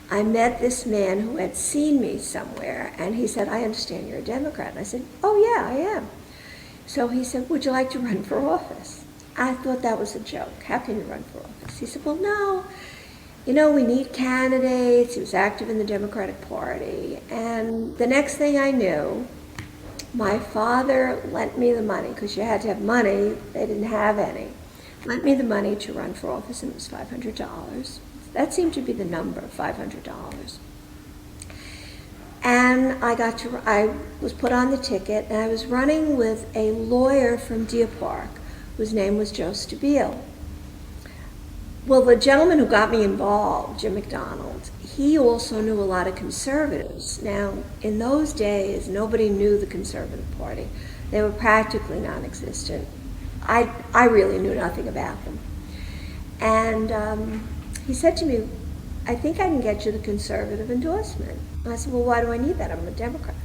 I met this man who had seen me somewhere, and he said, I understand you're a Democrat. And I said, oh yeah, I am. So he said, would you like to run for office? I thought that was a joke. How can you run for office? He said, well, no. You know, we need candidates. He was active in the Democratic Party. And the next thing I knew, my father lent me the money, because you had to have money. They didn't have any. Lent me the money to run for office, and it was $500. That seemed to be the number, $500. And I was put on the ticket, and I was running with a lawyer from Deer Park, whose name was Joe Stabile. Well, the gentleman who got me involved, Jim McDonald, he also knew a lot of conservatives. Now, in those days, nobody knew the Conservative Party. They were practically non-existent. I really knew nothing about them. And he said to me, I think I can get you the conservative endorsement. And I said, well, why do I need that? I'm a Democrat.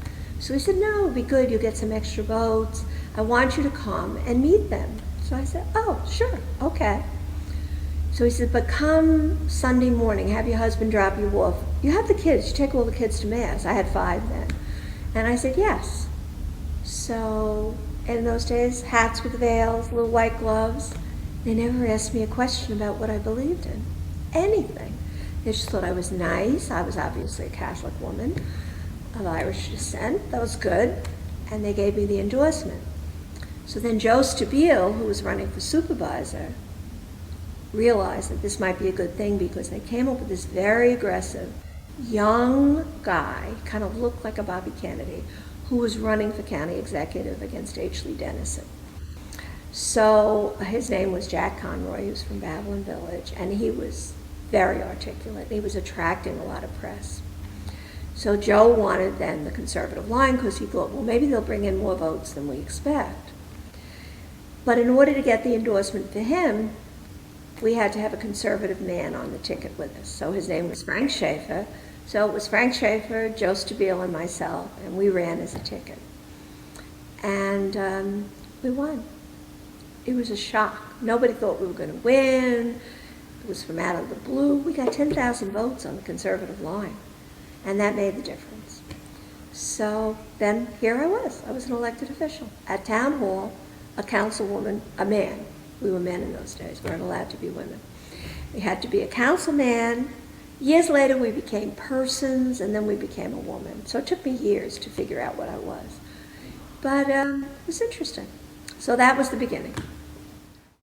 So he said, no, it would be good. You'll get some extra votes. I want you to come and meet them. So I said, oh, sure, okay. So he said, but come Sunday morning, have your husband drop you off. You have the kids, you take all the kids to Mass. I had 5 then. And I said, yes. So in those days, hats with veils, little white gloves. They never asked me a question about what I believed in, anything. They just thought I was nice. I was obviously a Catholic woman of Irish descent. That was good. And they gave me the endorsement. So then Joe Stabile, who was running for supervisor, realized that this might be a good thing, because they came up with this very aggressive young guy, kind of looked like a Bobby Kennedy, who was running for county executive against H. Lee Dennison. So his name was Jack Conroy. He was from Babylon Village, and he was very articulate. He was attracting a lot of press. So Joe wanted then the conservative line, because he thought, well, maybe they'll bring in more votes than we expect. But in order to get the endorsement for him, we had to have a conservative man on the ticket with us. So his name was Frank Schaefer. So it was Frank Schaefer, Joe Stabile, and myself, and we ran as a ticket. And we won. It was a shock. Nobody thought we were going to win. It was from out of the blue. We got 10,000 votes on the conservative line, and that made the difference. So then here I was. I was an elected official at town hall, a councilwoman, a man. We were men in those days. We weren't allowed to be women. We had to be a councilman. Years later, we became persons, and then we became a woman. So it took me years to figure out what I was. But it was interesting. So that was the beginning.